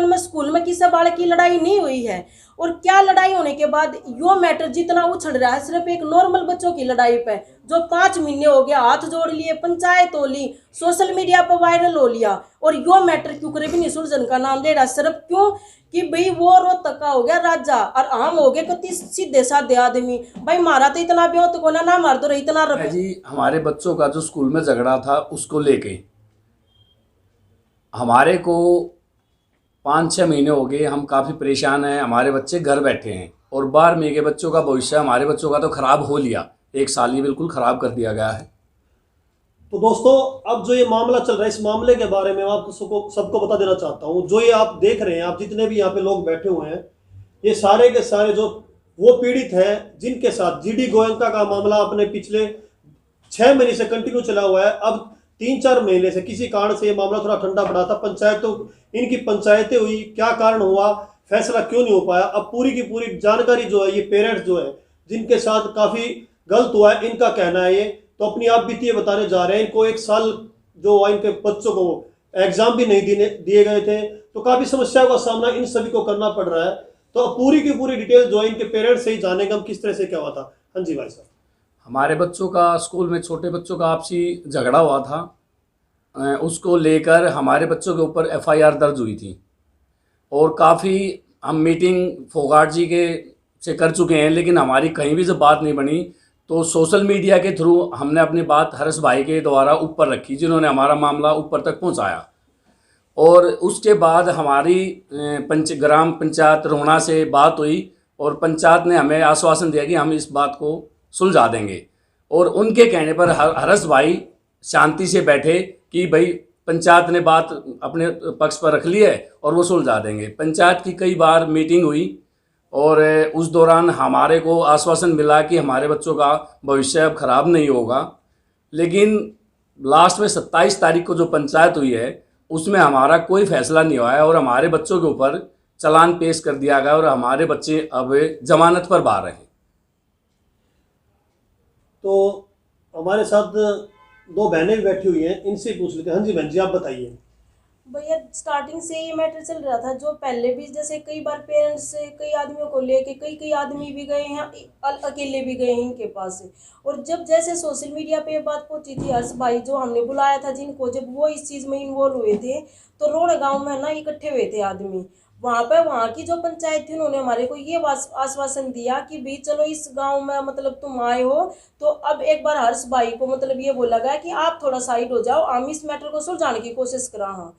बचपन में स्कूल में किसी बालक की लड़ाई नहीं हुई है। और क्या लड़ाई होने के बाद यो मैटर जितना उछल रहा है सिर्फ एक नॉर्मल बच्चों की लड़ाई पे, जो 5 महीने हो गया हाथ जोड़ लिए, पंचायत हो ली, सोशल मीडिया पर वायरल हो लिया, और यो मैटर क्यों करे भी नहीं सुलझन का नाम ले रहा। सिर्फ क्यों कि भाई वो रोहतक का हो गया राजा और हम हो गए कति सीधे साधे आदमी। भाई मारा तो इतना भी हो तो कोना ना मार दो रही इतना जी। हमारे बच्चों का जो स्कूल में झगड़ा था उसको लेके हमारे को 5-6 महीने हो गए, हम काफ़ी परेशान हैं। हमारे बच्चे घर बैठे हैं और 12वीं के बच्चों का भविष्य हमारे बच्चों का तो ख़राब हो लिया, 1 साल ही बिल्कुल ख़राब कर दिया गया है। तो दोस्तों, अब जो ये मामला चल रहा है, इस मामले के बारे में आपको सबको बता देना चाहता हूँ। जो ये आप देख रहे हैं, आप जितने भी यहाँ पे लोग बैठे हुए हैं, ये सारे के सारे जो वो पीड़ित हैं जिनके साथ जीडी गोयनका का मामला अपने पिछले 6 महीने से कंटिन्यू चला हुआ है। अब 3-4 महीने से किसी कारण से ये मामला थोड़ा ठंडा पड़ा था। इनकी पंचायतें हुई, क्या कारण हुआ, फैसला क्यों नहीं हो पाया, अब पूरी की पूरी जानकारी जो है ये पेरेंट्स जो है जिनके साथ काफ़ी गलत हुआ है, इनका कहना है ये तो अपनी आप बीती बताने जा रहे हैं। इनको 1 साल जो हुआ, इनके बच्चों को एग्जाम भी नहीं दिए गए थे, तो काफ़ी समस्याओं का सामना इन सभी को करना पड़ रहा है। तो पूरी की पूरी डिटेल जो है इनके पेरेंट्स से ही जानेंगे हम किस तरह से क्या हुआ था। हाँ जी भाई साहब। हमारे बच्चों का स्कूल में छोटे बच्चों का आपसी झगड़ा हुआ था, उसको लेकर हमारे बच्चों के ऊपर FIR दर्ज हुई थी और काफ़ी हम मीटिंग फोगाट जी के से कर चुके हैं, लेकिन हमारी कहीं भी जब बात नहीं बनी तो सोशल मीडिया के थ्रू हमने अपनी बात हर्ष भाई के द्वारा ऊपर रखी, जिन्होंने हमारा मामला ऊपर तक पहुंचाया। और उसके बाद हमारी ग्राम पंचायत रोहना से बात हुई और पंचायत ने हमें आश्वासन दिया कि हम इस बात को सुलझा देंगे। और उनके कहने पर हर्ष भाई शांति से बैठे कि भाई पंचायत ने बात अपने पक्ष पर रख ली है और वो सुलझा देंगे। पंचायत की कई बार मीटिंग हुई और उस दौरान हमारे को आश्वासन मिला कि हमारे बच्चों का भविष्य अब खराब नहीं होगा। लेकिन लास्ट में 27 तारीख को जो पंचायत हुई है उसमें हमारा कोई फैसला नहीं हुआ है और हमारे बच्चों के ऊपर चालान पेश कर दिया गया और हमारे बच्चे अब जमानत पर बाहर हैं। तो हमारे साथ 2 बहनें भी बैठी हुई हैं, इनसे पूछ लेते हैं। हाँ जी बहन जी, आप बताइए। भैया स्टार्टिंग से ये मैटर चल रहा था, जो पहले भी जैसे कई बार पेरेंट्स से कई आदमियों को लेके कई आदमी भी गए हैं, अकेले भी गए हैं इनके पास से। और जब जैसे सोशल मीडिया पे बात पहुंची थी, हर्ष भाई जो हमने बुलाया था जिनको, जब वो इस चीज़ में इन्वॉल्व हुए थे तो रोड गाँव में ना इकट्ठे हुए थे आदमी। वहाँ की जो पंचायत थी उन्होंने हमारे को ये आश्वासन दिया कि भाई चलो इस गांव में मतलब तुम आए हो तो अब एक बार हर्ष भाई को मतलब ये बोला गया कि आप थोड़ा साइड हो जाओ, हम इस मैटर को सुलझाने की कोशिश करा। हाँ,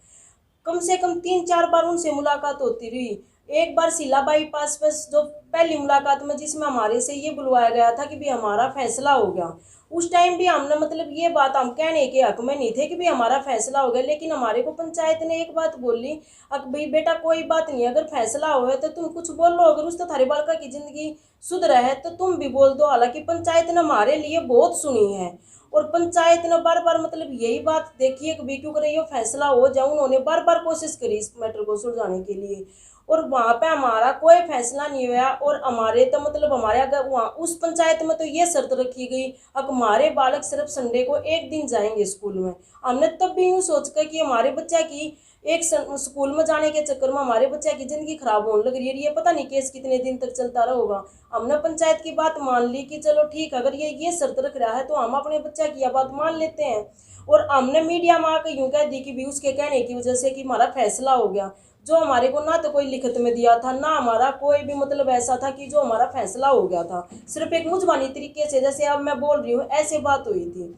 कम से कम 3-4 बार उनसे मुलाकात होती रही। एक बार सिला बाईपास पर जो पहली मुलाकात में जिसमें हमारे से ये बुलवाया गया था कि भाई हमारा फैसला हो गया, उस टाइम भी हमने मतलब ये बात हम कहने के हक में नहीं थे कि भाई हमारा फैसला हो गया। लेकिन हमारे को पंचायत ने एक बात बोली, अब भाई बेटा कोई बात नहीं, अगर फैसला हो तो तुम कुछ बोल लो, अगर उससे थारे बालका की जिंदगी सुधरा है तो तुम भी बोल दो। हालांकि पंचायत ने हमारे लिए बहुत सुनी है और पंचायत ने बार बार मतलब यही बात देखी है कि भाई क्यों करे ये फैसला हो जाए, उन्होंने बार बार कोशिश करी इस मैटर को सुलझाने के लिए और वहाँ पे हमारा कोई फैसला नहीं हुआ। और हमारे तो मतलब हमारे अगर वहाँ उस पंचायत में तो ये शर्त रखी गई अब हमारे बालक सिर्फ संडे को 1 दिन जाएंगे स्कूल में। हमने तब भी यूँ सोच कर कि हमारे बच्चा की एक स्कूल में जाने के चक्कर में हमारे बच्चे की ज़िंदगी खराब होने लग रही है, ये पता नहीं केस कितने दिन तक चलता रहेगा। हमने पंचायत की बात मान ली कि चलो ठीक, अगर ये शर्त रख रहा है तो हम अपने बच्चे की यह बात मान लेते हैं। और हमने मीडिया में आकर यूँ कह दी कि भी उसके कहने की वजह से कि हमारा फैसला हो गया, जो हमारे को ना तो कोई लिखित में दिया था ना हमारा कोई भी मतलब ऐसा था कि जो हमारा फैसला हो गया था, सिर्फ एक मुजबानी तरीके से जैसे अब मैं बोल रही हूँ ऐसे बात हुई थी।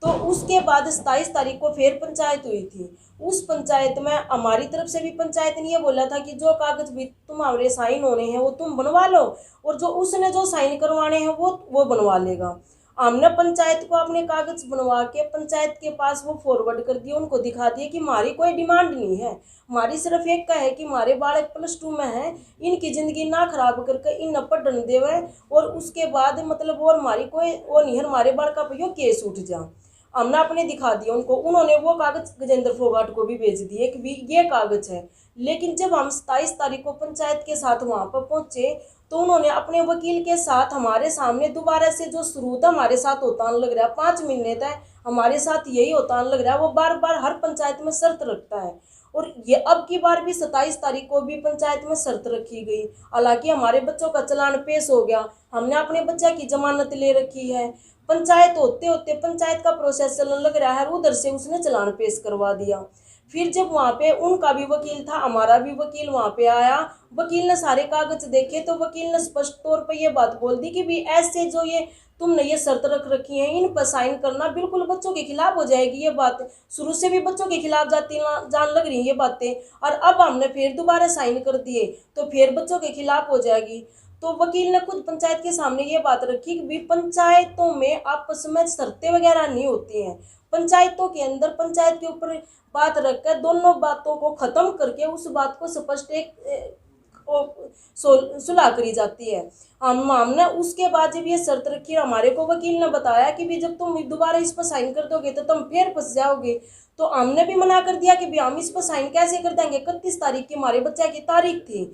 तो उसके बाद 27 तारीख को फिर पंचायत हुई थी। उस पंचायत में हमारी तरफ से भी पंचायत ने ये बोला था कि जो कागज भी तुम्हारे साइन होने हैं वो तुम बनवा लो और जो उसने जो साइन करवाने हैं वो बनवा लेगा। हमने पंचायत को अपने कागज बनवा के पंचायत के पास वो फॉरवर्ड कर दिए, उनको दिखा दिए कि हमारी कोई डिमांड नहीं है, हमारी सिर्फ एक का है कि हमारे बालक +2 में है, इनकी ज़िंदगी ना खराब करके इन पढ़ने देवे और उसके बाद मतलब और हमारी कोई वो नहीं है, हमारे बालक का पे केस उठ जा। हमने अपने दिखा दिया उनको, उन्होंने वो कागज गजेंद्र फोगाट को भी भेज दिए कि भी ये कागज है। लेकिन जब हम 27 तारीख को पंचायत के साथ वहाँ पर पहुँचे तो उन्होंने अपने वकील के साथ हमारे सामने दोबारा से जो शुरू हमारे साथ होता लग रहा है 5 महीने तक हमारे साथ यही होता लग रहा है, वो बार बार हर पंचायत में शर्त रखता है और ये अब की बार भी 27 तारीख को भी पंचायत में शर्त रखी गई। हालांकि हमारे बच्चों का चालान पेश हो गया, हमने अपने बच्चे की जमानत ले रखी है, पंचायत होते होते पंचायत का प्रोसेस चलने लग रहा है, उधर से उसने चालान पेश करवा दिया। फिर जब वहाँ पे उनका भी वकील था, हमारा भी वकील वहाँ पे आया, वकील ने सारे कागज देखे तो वकील ने स्पष्ट तौर पर ये बात बोल दी कि भी ऐसे जो ये तुमने ये शर्त रख रखी है इन पर साइन करना बिल्कुल बच्चों के खिलाफ हो जाएगी। ये बात शुरू से भी बच्चों के खिलाफ जान लग रही है ये बातें, और अब हमने फिर दोबारा साइन कर दिए तो फिर बच्चों के खिलाफ हो जाएगी। तो वकील ने खुद पंचायत के सामने ये बात रखी कि भी पंचायतों में आपस में शर्तें वगैरह नहीं होती हैं, पंचायतों के अंदर पंचायत के ऊपर बात रखकर दोनों बातों को खत्म करके उस बात को स्पष्ट एक सुलह करी जाती है। हमने उसके बाद जब ये शर्त रखी, हमारे को वकील ने बताया कि भी जब तुम दोबारा इस पर साइन कर दोगे तो तुम फिर फंस जाओगे। तो हमने भी मना कर दिया कि भी हम इस पर साइन कैसे कर देंगे। 31 तारीख की हमारे बच्चे की तारीख थी,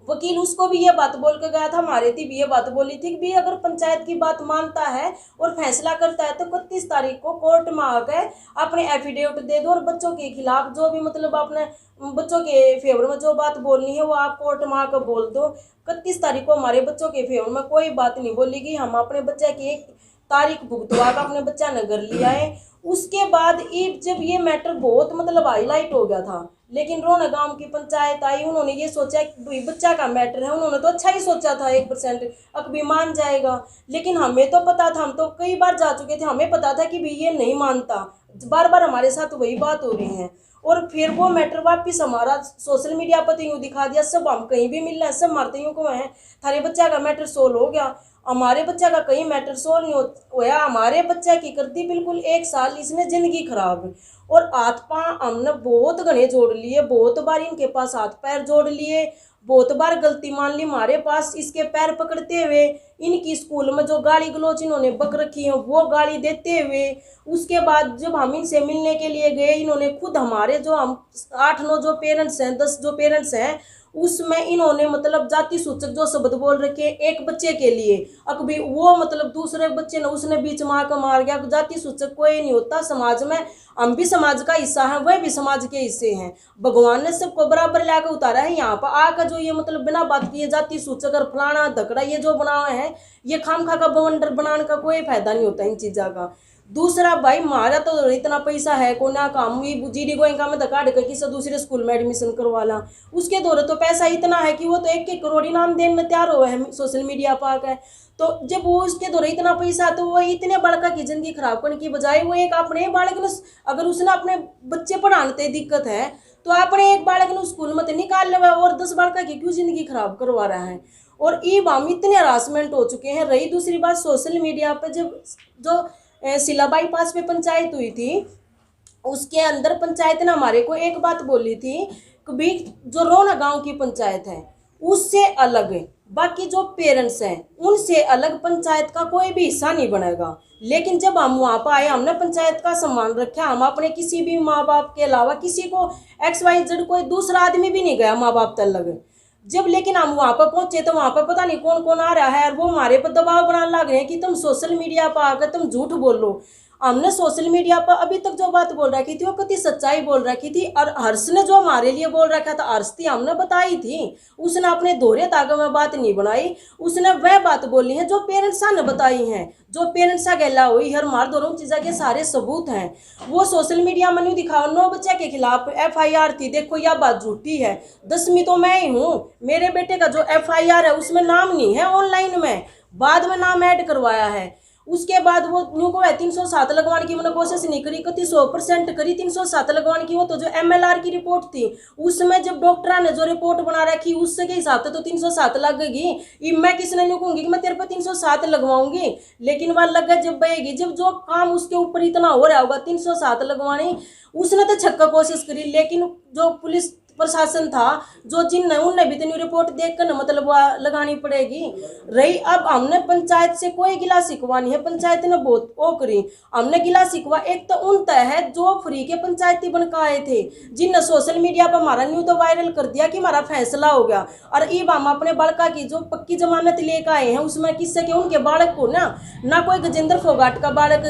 वकील उसको भी ये बात बोल कर गया था, हमारे थी भी ये बात बोली थी कि भी अगर पंचायत की बात मानता है और फैसला करता है तो 31 तारीख को कोर्ट में आकर अपने एफिडेविट दे दो और बच्चों के खिलाफ जो भी मतलब अपने बच्चों के फेवर में जो बात बोलनी है वो आप कोर्ट में आकर बोल दो। 31 तारीख को हमारे बच्चों के फेवर में कोई बात नहीं बोलेगी, हम अपने बच्चे की एक तारीख भुगतवा कर अपने बच्चा ने घर लिया है। उसके बाद जब ये मैटर बहुत मतलब हाईलाइट हो गया था, लेकिन रोना गांव की पंचायत आई, उन्होंने ये सोचा कि बच्चा का मैटर है, उन्होंने तो अच्छा ही सोचा था 1% अकबी मान जाएगा, लेकिन हमें तो पता था, हम तो कई बार जा चुके थे, हमें पता था कि भाई ये नहीं मानता, बार बार हमारे साथ वही बात हो रही है। और फिर वो मैटर वापिस हमारा सोशल मीडिया पर यूँ दिखा दिया, सब हम कहीं भी मिल रहे हैं, सब मारते यूँ को हैं थारे बच्चा का मैटर सोल्व हो गया। हमारे बच्चा का कहीं मैटर सोल्व नहीं होया, हमारे बच्चा की कर दी बिल्कुल 1 साल इसने ज़िंदगी खराब। और हाथ पाँव हमने बहुत घने जोड़ लिए, बहुत बार इनके पास हाथ पैर जोड़ लिए, बहुत बार गलती मान ली हमारे पास, इसके पैर पकड़ते हुए, इनकी स्कूल में जो गाली गलौज इन्होंने बक रखी है वो गाली देते हुए। उसके बाद जब हम इनसे मिलने के लिए गए, इन्होंने खुद हमारे जो हम 8-9 जो पेरेंट्स हैं, 10 जो पेरेंट्स हैं, उसमें इन्होंने मतलब जाति सूचक जो शब्द बोल रखे एक बच्चे के लिए, अकबी वो मतलब दूसरे बच्चे ने उसने बीच में आकर मार गया। जाति सूचक कोई नहीं होता समाज में, हम भी समाज का हिस्सा हैं, वह भी समाज के हिस्से हैं, भगवान ने सबको बराबर लाकर उतारा है। यहाँ पर आकर जो ये मतलब बिना बात किए जाति सूचक और फलाना धकड़ा ये जो बना हुआ है, ये खामखा का बवंडर बनाने का कोई फायदा नहीं होता इन चीज़ों का। दूसरा भाई मारा तो इतना पैसा है को ना काम जीडी गोइंका में धक्का ढका किसी दूसरे स्कूल में एडमिशन करवाला, उसके दौरे तो पैसा इतना है कि वो तो 1-1 करोड़ इनाम देने में तैयार हुआ है सोशल मीडिया पर आकर। तो जब वो उसके दौरे इतना पैसा तो वो इतने बालका की जिंदगी खराब करने की बजाय वो एक अपने बालक ने, अगर उसने अपने बच्चे पढ़ाने दिक्कत है तो अपने एक बालक ने स्कूल में निकाल ले और 10 बालका की क्यों जिंदगी खराब करवा रहा है। और ये हम इतने हरासमेंट हो चुके हैं। रही दूसरी बात सोशल मीडिया पर, जब जो सिला बाईपास पे पंचायत हुई थी उसके अंदर पंचायत ने हमारे को एक बात बोली थी कि भी जो रोना गांव की पंचायत है उससे अलग बाकी जो पेरेंट्स हैं उनसे अलग पंचायत का कोई भी हिस्सा नहीं बनेगा। लेकिन जब हम वहाँ पर आए, हमने पंचायत का सम्मान रखा, हम अपने किसी भी माँ बाप के अलावा किसी को XYZ कोई दूसरा आदमी भी नहीं गया माँ बाप तक लगे। जब लेकिन हम वहाँ पर पहुँचे तो वहाँ पर पता नहीं कौन कौन आ रहा है और वो हमारे पर दबाव बनाने लग रहे हैं कि तुम सोशल मीडिया पर आकर तुम झूठ बोलो। हमने सोशल मीडिया पर अभी तक जो बात बोल रखी थी वो कितनी सच्चाई बोल रखी थी, और हर्ष ने जो हमारे लिए बोल रखा था हर्ष थी हमने बताई थी, उसने अपने दोहरे तागे में बात नहीं बनाई, उसने वह बात बोली है जो पेरेंट्स ने बताई हैं, जो पेरेंट्स गैला हुई हर मार दोनों चीज़ों के सारे सबूत हैं। वो सोशल मीडिया में नहीं दिखाओ 9 बच्चे के खिलाफ FIR थी, देखो यह बात झूठी है। 10वीं तो मैं ही हूँ, मेरे बेटे का जो FIR है उसमें नाम नहीं है, ऑनलाइन में बाद में नाम ऐड करवाया है। उसके बाद वो न्यू को 307 लगवाने की मैंने कोशिश नहीं करी, कति 100% करी 307 लगवाने की। वो तो जो MLR की रिपोर्ट थी उसमें जब डॉक्टर ने जो रिपोर्ट बना रखी उससे के हिसाब से तो 307 लगेगी। मैं किसने न्यू कहूँगी कि मैं तेरे पर 307 लगवाऊंगी, लेकिन वह लग जब बहेगी, जब जो काम उसके ऊपर इतना हो रहा होगा 307 लगवाने, उसने तो छक्का कोशिश करी। लेकिन जो पुलिस प्रशासन था जो जिन उनने भी तो रिपोर्ट देखकर न मतलब लगानी पड़ेगी। रही अब हमने पंचायत से कोई गिला शिकवा नहीं है, पंचायत ने बहुत वो करी। हमने गिला शिकवा एक तो उन तय है जो फ्री के पंचायती बनकर आए थे, जिनने सोशल मीडिया पर हमारा न्यूज तो वायरल कर दिया कि हमारा फैसला हो गया। और अब हम अपने बालका की जो पक्की जमानत लेकर आए हैं उसमें किससे कि उनके बालक को ना कोई गजेंद्र फोगाट का बालक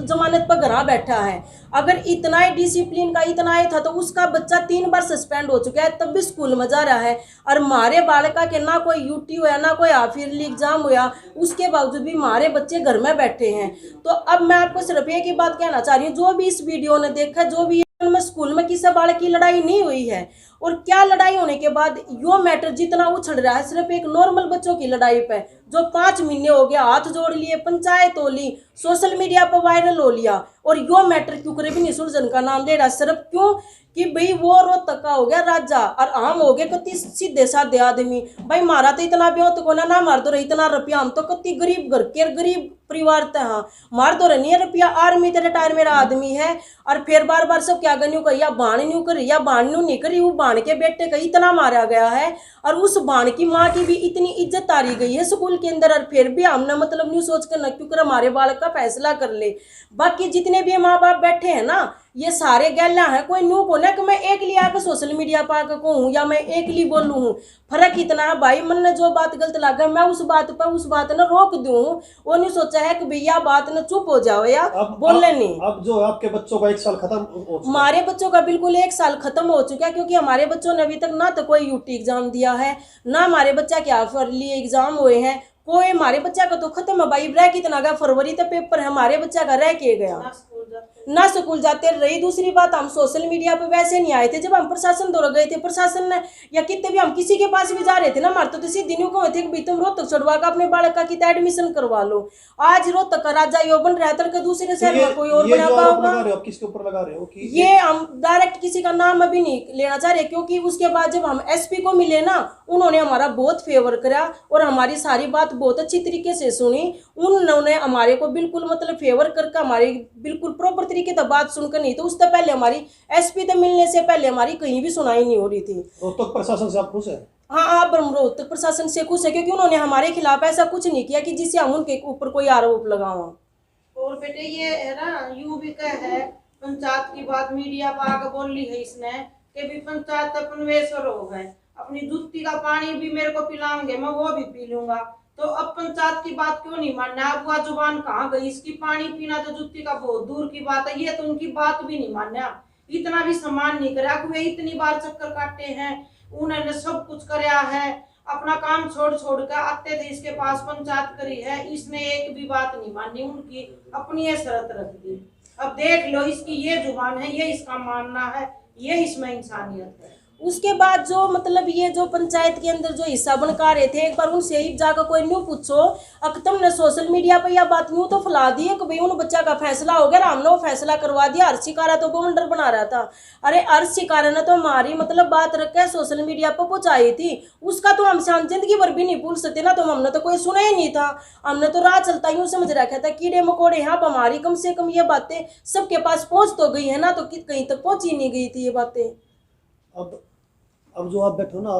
जमानत पर घर बैठा है। अगर इतना ही डिसिप्लिन का इतना ही था तो उसका बच्चा 3 बार सस्पेंड हो चुका है, तब भी स्कूल में जा रहा है। और हमारे बालका के ना कोई यूटी हुआ ना कोई हाफ ईयरली एग्जाम हुआ, उसके बावजूद भी हमारे बच्चे घर में बैठे हैं। तो अब मैं आपको सिर्फ एक ही बात कहना चाह रही हूँ, जो भी इस वीडियो ने देखा, जो भी में स्कूल में किसी बालक की लड़ाई नहीं हुई है। और क्या लड़ाई होने के बाद यो मैटर जितना उछल रहा है सिर्फ एक नॉर्मल बच्चों की लड़ाई पे, जो 5 महीने हो गया हाथ जोड़ लिए, पंचायत हो ली, सोशल मीडिया पर वायरल हो लिया, और यो मैटर क्यों करे भी नहीं सुलझन का नाम ले रहा। सिर्फ क्यों कि भाई वो रोहतक का हो गया राजा और हम हो गए कति सीधे साधे आदमी। भाई मारा तो इतना ब्योत को ना मार दो रही इतना रुपया, हम तो कति गरीब घर के गरीब परिवार थे। हाँ मार दो रही है रुपया, आर्मी ते रिटायर मेरा आदमी है। और फिर बार बार सब क्या गन्यू कही, या बाण न्यू करी या बाण न्यू नहीं करी, वो बाण के बेटे का इतना मारा गया है और उस बाण की माँ की भी इतनी इज्जत तारी गई है स्कूल के अंदर। और फिर भी हमने मतलब न्यू सोच कर न क्यों कर हमारे बालक का फैसला कर ले। बाकी जितने भी माँ बाप बैठे हैं ना ये सारे गैला हैं, कोई न्यू को ना कि मैं एक लिया आकर सोशल मीडिया पर आकर कहूँ या मैं एक ली बोलूँ हूँ। फर्क इतना है भाई, मन ने जो बात गलत लगा मैं उस बात पर उस बात ने रोक दूँ। वो नहीं सोचा है कि भैया बात न चुप हो जाओ या बोलने नहीं। अब जो आपके बच्चों का 1 साल खत्म हो, हमारे बच्चों का बिल्कुल 1 साल खत्म हो चुका है, क्योंकि हमारे बच्चों ने अभी तक ना तो कोई यूटी एग्जाम दिया है, ना हमारे बच्चा के हाफ ईयरली एग्जाम हुए हैं। कोई हमारे बच्चा का तो खत्म है भाई, रह कितना गया, फरवरी तक पेपर है, हमारे बच्चा का रह के गया, ना स्कूल जाते। रही दूसरी बात, हम सोशल मीडिया पे वैसे नहीं आए थे, जब हम प्रशासन द्वारा गए थे प्रशासन ने या कितने भी हम किसी के पास भी जा रहे थे ना मारते तो सीधे न्यू कहे थे कि तुम रोहतक छुड़वा कर अपने बालक का कितना एडमिशन करवा लो। आज रोहतक का राजा यो बन रहा है, दूसरे शहर में कोई और बना पाओगा। किसके ऊपर लगा रहे हो कि ये हम डायरेक्ट किसी का नाम अभी नहीं लेना चाह रहे, क्योंकि उसके बाद जब हम एसपी को मिले ना उन्होंने हमारा बहुत फेवर करा और हमारी सारी बात बहुत अच्छी तरीके से सुनी। उन्होंने हमारे को बिल्कुल मतलब फेवर करके हमारी बिल्कुल प्रॉपर तरीके से बात सुनकर, नहीं तो उससे पहले हमारी एसपी से मिलने से पहले हमारी कहीं भी सुनाई नहीं हो रही थी। रोहतक प्रशासन से आप खुश है? हाँ आप रोहतक प्रशासन से खुश है, क्योंकि उन्होंने हमारे खिलाफ ऐसा कुछ नहीं किया कि जिससे हम उनके ऊपर कोई आरोप लगावा। और बेटे ये है ना यूं भी कह है पंचायत की बात मीडिया पर आकर बोल ली है इसने कि भी पंचायत तक अन्वेषण हो गए, अपनी जुत्ती का पानी भी मेरे को पिलाओगे मैं वो भी पी लूंगा। तो अब पंचायत की बात क्यों नहीं मानना? अब वह जुबान कहाँ गई? इसकी पानी पीना तो जुत्ती का बहुत दूर की बात है, ये तो उनकी बात भी नहीं मानना, इतना भी सम्मान नहीं करा। वे इतनी बार चक्कर काटे हैं, उन्होंने सब कुछ कराया है, अपना काम छोड़ छोड़ कर आते थे इसके पास, पंचायत करी है, इसने एक भी बात नहीं मानी, उनकी अपनी ये शर्त रख दी। अब देख लो इसकी ये जुबान है, ये इसका मानना है, ये इसमें इंसानियत है। उसके बाद जो मतलब ये जो पंचायत के अंदर जो हिस्सा बनका रहे थे, एक बार उनसे ही जाकर कोई न्यू पूछो, अगर तुमने सोशल मीडिया पर यह बात न्यू तो फैला दी है कि भाई उन बच्चा का फैसला हो गया, हमने वो फैसला करवा दिया। हर्षिकारा तो बवंडर बना रहा था, अरे हर्षिकारा ने तो हमारी मतलब बात रख के सोशल मीडिया पर पहुंचाई थी, उसका तो हमसे हम जिंदगी भर भी नहीं भूल सकते ना। तो हमने तो कोई सुना ही नहीं था, हमने तो राह चलता यूँ समझ रखा था कीड़े मकोड़े हैं। अब हमारी कम से कम ये बातें सबके पास पहुँच तो गई है ना, तो कहीं तक पहुँच ही नहीं गई थी ये बातें। अब जो आप बैठो ना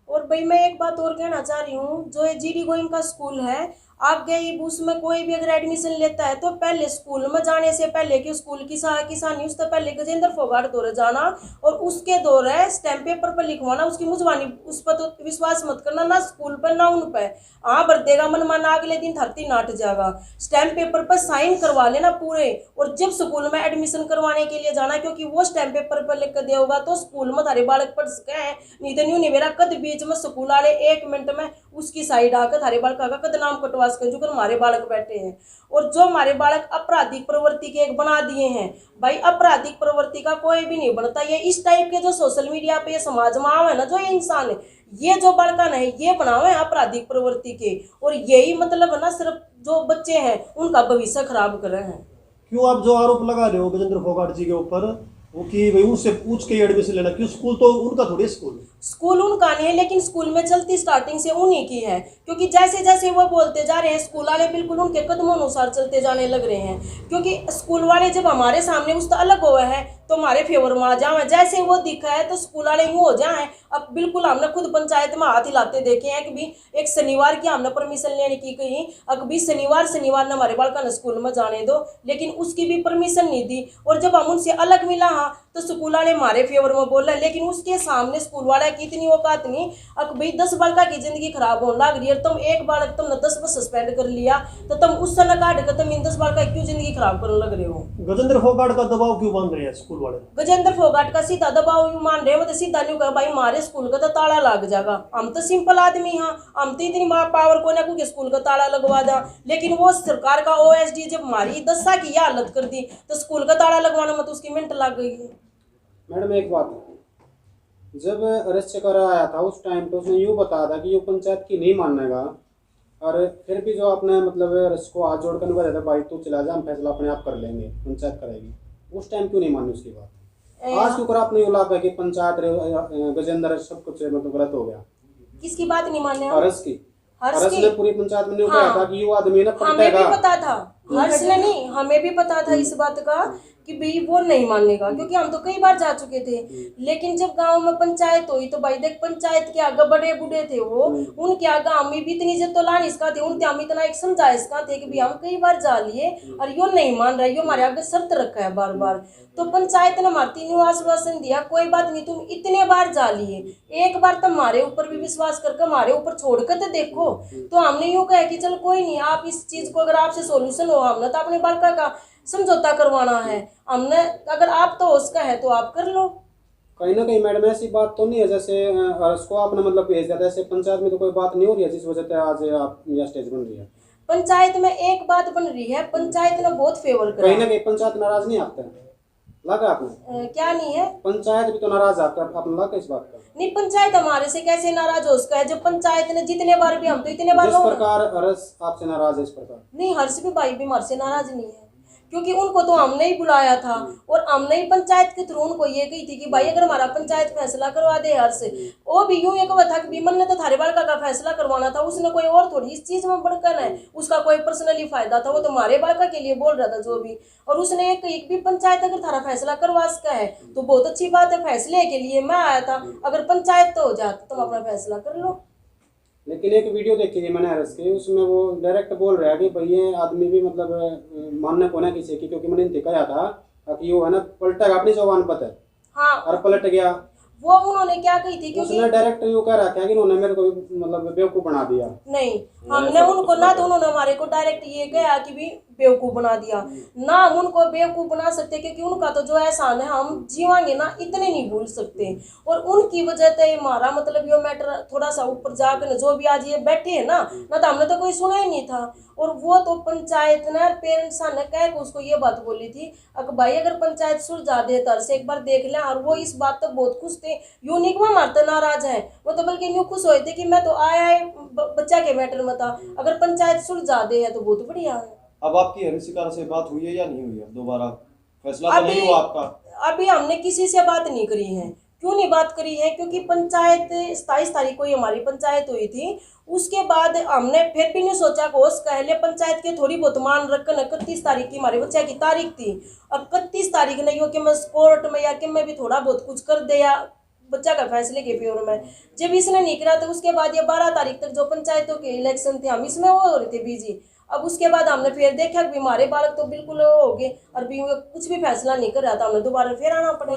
और भाई मैं एक बात और कहना चाह रही हूँ, जो ये जीडी गोइंग का स्कूल है, आप गए उसमें कोई भी अगर एडमिशन लेता है तो पहले स्कूल में जाने से पहले कि स्कूल की किसानी उससे पहले गजेंद्र फोगाट दौरे जाना और उसके दौरे स्टैम्प पेपर पर लिखवाना, उसकी मुझवानी उस पर तो विश्वास मत करना, ना स्कूल पर ना उन पर। हाँ भर देगा मन माना, अगले दिन धरती नाट जाएगा। स्टैम्प पेपर पर साइन करवा लेना पूरे, और जब स्कूल में एडमिशन करवाने के लिए जाना, क्योंकि वो स्टैम्प पेपर पर लिख कर दिया होगा तो स्कूल में थारे बालक पढ़ सके हैं। नहीं तो न्यू नहीं मेरा कद बीच में स्कूल वाले 1 मिनट में उसकी साइड आकर थारे बालक का कद नाम कटवा जो कर हमारे बालक बैठे हैं। और जो हमारे बालक आपराधिक प्रवृत्ति के एक बना दिए हैं, भाई आपराधिक प्रवृत्ति का कोई भी नहीं बनता। ये इस टाइप के जो सोशल मीडिया पे ये समाज में आवे ना, जो ये इंसान है, ये जो बड़का नहीं ये बनावे आपराधिक प्रवृत्ति के, और यही मतलब है ना सिर्फ जो बच्चे हैं उनका भविष्य खराब कर रहे हैं। क्यों आप जो आरोप लगा रहे हो गजेंद्र फोगाट जी के ऊपर, वो कि भाई उनसे पूछ के एडमिशन लेना, क्यों? स्कूल तो उनका थोड़ी स्कूल है। स्कूल उनका नहीं है, लेकिन स्कूल में चलती स्टार्टिंग से उन्हीं की है, क्योंकि जैसे जैसे वो बोलते जा रहे हैं स्कूल वाले बिल्कुल उनके कदमों अनुसार चलते जाने लग रहे हैं। क्योंकि स्कूल वाले जब हमारे सामने उस तो अलग हुए हैं तो हमारे फेवर में आ जाए, जैसे वो दिखा है तो स्कूल वाले यूँ हो जाए। अब बिल्कुल हमने खुद पंचायत में हाथ हिलाते देखे हैं कि भी एक शनिवार की हमने परमिशन लेने की कही, अब भी शनिवार ने हमारे बालका ने स्कूल में जाने दो, लेकिन उसकी भी परमिशन नहीं दी। और जब हम उनसे अलग मिला हाँ तो स्कूल वाले हमारे फेवर में बोल रहे हैं, लेकिन उसके सामने स्कूल वाला की इतनी औकात नहीं। अब भाई 10 बालका की जिंदगी खराब होने लग रही है, तुम एक बालक तुमने 10 बस सस्पेंड कर लिया तो तुम उस समय काट कर तुम इन 10 बालका की क्यों जिंदगी खराब करने लग रहे हो? गजेंद्र फोगाट का दबाव क्यों बन रहे हैं स्कूल वाले? गजेंद्र फोगाट का सीधा दबाव यूं मान रहे हो, तो सीधा नहीं कहा भाई हमारे स्कूल का तो ताला लग जाएगा। हम तो सिंपल आदमी हाँ, हम तो इतनी पावर को ना कि स्कूल का ताला लगवा दा, लेकिन वो सरकार का OSD जब हमारी दशा की हालत कर दी तो स्कूल का ताला लगवाने में तो उसकी मिनट लग गई। मैडम एक बात, जब अरेस्ट करा आया था उस टाइम पे उसने यूँ बताया था कि ये पंचायत की नहीं मानेगा, और फिर भी जो आपने मतलब अरेस्ट को हाथ जोड़ कर बताया था भाई तू चला जा, हम फैसला अपने आप कर लेंगे, पंचायत करेगी, उस टाइम क्यों नहीं मानी उसकी बात? आज क्यों कर आपने यूँ लगा कि पंचायत गजेंद्र सब कुछ मतलब गलत हो गया? किसकी बात नहीं माने? हर्ष की। हर्ष हर्ष की ने पूरी पंचायत में नहीं कहा था कि ये आदमी ना हमें भी पलटेगा। पता था, हर्ष ने नहीं, हमें भी पता था इस बात का कि भाई वो नहीं मानेगा, क्योंकि हम तो कई बार जा चुके थे। लेकिन जब गांव में पंचायत हुई तो भाई देख पंचायत के आगे बड़े बूढ़े थे वो, उनके आगे हम भी इतनी इज्जत तो लान इसका थे, उनके हम इतना एक समझा इसका थे कि भाई हम कई बार जा लिए और यो नहीं मान रहा है, यो हमारे आगे शर्त रखा है बार बार। तो पंचायत ने हमारे तीनों आश्वासन दिया कोई बात नहीं, तुम इतने बार जा लिए, एक बार तुम हमारे ऊपर भी विश्वास करके हमारे ऊपर छोड़ कर तो देखो। तो हमने यूँ कहा कि चल कोई नहीं, आप इस चीज को अगर आपसे सोल्यूशन हो, हमने तो अपने बालका का समझौता करवाना है, हमने अगर आप तो उसका है तो आप कर लो। कहीं ना कहीं मैडम ऐसी बात तो नहीं है जैसे हर्ष को आपने मतलब भेज दिया था, ऐसे पंचायत में तो कोई बात नहीं हो रही है जिस वजह से आज आप यह स्टेज बन रही है? पंचायत में एक बात बन रही है, पंचायत ने बहुत फेवर करा। कहीं ना कहीं पंचायत नाराज नहीं आपका लगा आपने? क्या नहीं है, पंचायत भी तो नाराज आपका, आपने लगा इस बात का? नहीं पंचायत हमारे से कैसे नाराज हो उसका है, जब पंचायत ने जितने बार भी, हम तो इतने बार जिस प्रकार हर्ष आपसे नाराज है इस प्रकार नहीं, हर्ष भी भाई भी हमारे से नाराज नहीं है, क्योंकि उनको तो हमने ही बुलाया था और हमने ही पंचायत के थ्रू उनको ये कही थी कि भाई अगर हमारा पंचायत फैसला करवा दे हर्ष। वो भी यूं एक था कि विमन ने तो थारे बालका का फैसला करवाना था, उसने कोई और थोड़ी इस चीज में बढ़कर है, उसका कोई पर्सनली फायदा था, वो तो हमारे बालका के लिए बोल रहा था जो भी। और उसने एक भी पंचायत अगर थारा फैसला करवा सका है तो बहुत अच्छी बात है, फैसले के लिए मैं आया था, अगर पंचायत तो हो जाती तुम अपना फैसला कर लो। लेकिन एक वीडियो देखी थी मैंने हर्ष की, उसमें वो डायरेक्ट बोल रहा है कि भाई ये आदमी भी मतलब मानने को ना किसी की, क्योंकि मैंने कहा था कि वो है ना पलटेगा अपनी जवान पर, हाँ और पलट गया। वो उन्होंने क्या कही थी, क्योंकि उसने डायरेक्ट यूँ कह रखा है कि उन्होंने मेरे को मतलब बेवकूफ बना दिया। नहीं, हमने उनको ना तो उन्होंने हमारे को डायरेक्ट ये कहा कि भी बेवकूफ बना दिया, ना हम उनको बेवकूफ बना सकते, क्योंकि उनका तो जो एहसान है हम जीवांगे ना इतने नहीं भूल सकते। और उनकी वजह से हमारा मतलब ये मैटर थोड़ा सा ऊपर जाकर जो भी आज ये बैठे हैं ना तो हमने तो कोई सुना ही नहीं था। और वो तो पंचायत ने पेरेंट्स ने कह के उसको ये बात बोली थी अगर भाई अगर पंचायत सुलझा दे तर से एक बार देख लें। और वो इस बात तक बहुत खुश थे, यूं नहीं वो हमारे नाराज है, वो तो बल्कि यूं खुश हुए थे कि मैं तो आया बच्चा के मैटर में था, अगर पंचायत सुलझा दे है तो बहुत बढ़िया है। अब आपकी हरिशिकार से बात हुई है या नहीं हुई है? दोबारा फैसला तो नहीं हुआ आपका? अभी हमने किसी से बात नहीं करी है। क्यों नहीं बात करी है? क्योंकि पंचायत 27 तारीख को ही हमारी पंचायत हुई थी, उसके बाद हमने फिर भी नहीं सोचा कि उस कहले पंचायत के थोड़ी बहुत मान रखन 31 तारीख की हमारे बच्चे की तारीख थी। अब 31 तारीख नहीं हो कि मैं कोर्ट में या कि मैं भी थोड़ा बहुत कुछ कर दे या बच्चा का फैसले के फेवर में, जब इसने नहीं करा तो उसके बाद ये 12 तारीख तक जो पंचायतों के इलेक्शन थे हम इसमें वो हो रहे थे बिजी। अब उसके बाद हमने फिर देखा कि हमारे बालक तो बिल्कुल हो गए और भी कुछ भी फैसला नहीं कर रहा था, हमने दोबारा फिर आना पड़ा।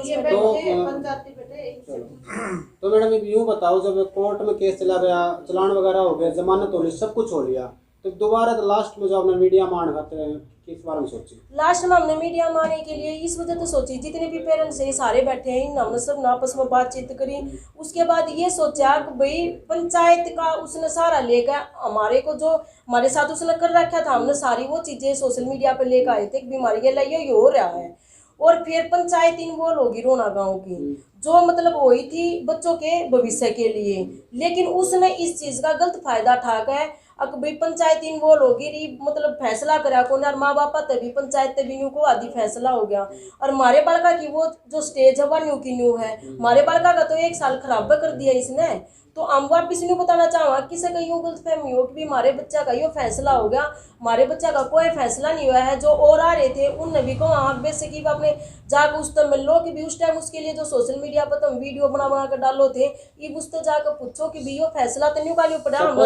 तो मैडम यूँ बताओ, जब कोर्ट में केस चला गया, चलान वगैरह हो गया, जमानत हो गई, सब कुछ हो लिया, तो दोबारा तो लास्ट में जो आपने मीडिया मान खाते हैं किस बारे में सोची? लास्ट में हमने मीडिया मारने के लिए इस वजह तो सोची, जितने भी पेरेंट्स है सारे बैठे हैं, हमने सब आपस में बातचीत करी। उसके बाद ये सोचा कि भाई पंचायत का उसने सारा लेकर हमारे को जो हमारे साथ उसने कर रखा था, हमने सारी वो चीज़ें सोशल मीडिया पर लेकर आए थे कि बीमारी के लिए ये हो रहा है। और फिर पंचायत इन्वॉल्व होगी रोना गांव की, जो मतलब हुई थी बच्चों के भविष्य के लिए, लेकिन उसने इस चीज़ का गलत फायदा उठाकर अक भाई पंचायत इन्वॉल्व होगी री मतलब फैसला करा को और माँ बापा तभी पंचायत तभी न्यू को आदि फैसला हो गया। और हमारे बालका की वो जो स्टेज है वह न्यू की न्यू है। हमारे बालका का तो 1 साल खराब कर दिया इसने। तो हम वापिस न्यू बताना चाहूँगा किसी का यूँ गलतफहमी हो कि भी हमारे बच्चा का यो फैसला हो गया। हमारे बच्चा का कोई फैसला नहीं हुआ है। जो और आ रहे थे उन नबी को वहाँ बेसिक की अपने जाकर उस तक मिल लो कि भी उस टाइम उसके लिए जो सोशल मीडिया पर तुम वीडियो बना कर डालो थे ये उस तक जाकर पूछो कि भी यो फैसला तो नहीं का लियो पड़ा। हम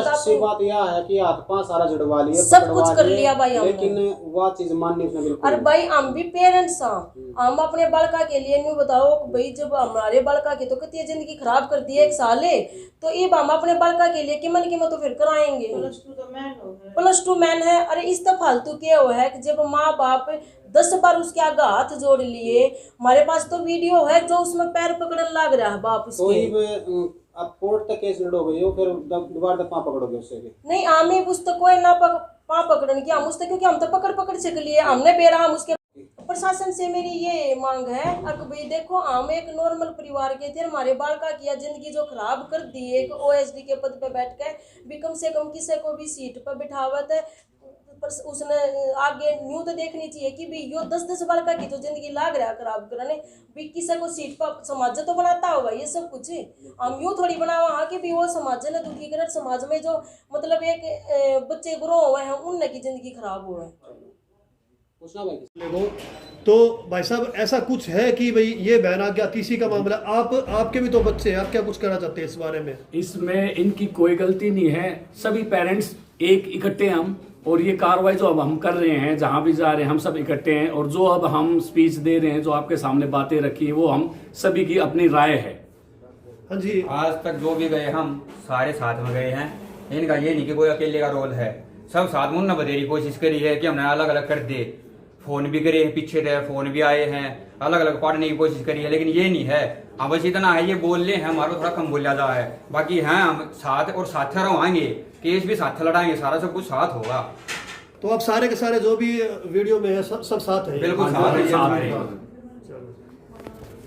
बात यह है कि हाथ पांव सारा जुड़वा लिया, सब कुछ कर लिया भाई हमने, लेकिन वह चीज माननी उसने बिल्कुल। अरे भाई हम भी पेरेंट्स हैं, हम अपने बालका के लिए नहीं बताओ भाई जब हमारे बालका की तो कितनी जिंदगी खराब कर दी 1 साल है तो ये हम अपने बालका के लिए किमन की तो फिर कराएंगे। +2 मैन है। अरे इस तो फालतू क्या हुआ है कि जब माँ बाप 10 बार उसके आगे हाथ जोड़ लिए। हमारे पास तो वीडियो है जो उसमें पैर पकड़ने लग रहा है बाप उसके। तो अब कोर्ट तक केस लड़ोगे हो फिर दोबारा तक पाँव पकड़ोगे उससे नहीं हमें उस तक कोई ना पाँव पकड़ने की हम उससे क्योंकि हम तो पकड़ सीख लिए हमने बेरा हम उसके। प्रशासन से मेरी ये मांग है अक भाई देखो हम एक नॉर्मल परिवार के थे हमारे बालका किया जिंदगी जो खराब कर दी एक OSD के पद पे बैठ के भी कम से कम किसी को भी सीट पर बिठावत है पर उसने आगे न्यू तो देखनी चाहिए कि भी यो 10-10 बालका की जो जिंदगी लाग रहा है खराब करने भी किसी को सीट पर समाज तो बनाता होगा ये सब कुछ हम यूँ थोड़ी बनावा हाँ कि भी वो समाज ने दुखी कर समाज में जो मतलब एक बच्चे ग्रो हुए हैं उनने की जिंदगी खराब हुए हैं। तो भाई साहब ऐसा कुछ है कि भाई ये बहन आ गया तीसरी का मामला आपके भी तो बच्चे हैं, आप क्या कुछ कहना चाहते हैं इस बारे में? इसमें इनकी कोई गलती नहीं है, सभी पेरेंट्स एक इकट्ठे हम और ये कार्रवाई जो अब हम कर रहे हैं जहां भी जा रहे हैं हम सब इकट्ठे हैं और जो अब हम स्पीच दे रहे हैं जो आपके सामने बातें रखी है वो हम सभी की अपनी राय है। हाँ जी, आज तक जो भी गए हम सारे साथ में गए हैं, इनका ये नहीं कि कोई अकेले का रोल है, सब साथ में बतेरी कोशिश करी है कि हमने अलग अलग कर दे, फोन भी करे हैं पीछे रहे फोन भी आए हैं, अलग अलग पढ़ने की कोशिश करी है, लेकिन ये नहीं है। हाँ बस इतना है ये बोल ले हैं हमारा थोड़ा कम बोल जाता है, बाकी हैं हम साथ और साथ रहोगे, केस भी साथ लड़ाएंगे, सारा सब कुछ साथ होगा। तो अब सारे के सारे जो भी वीडियो में है सब साथ है, बिल्कुल साथ है।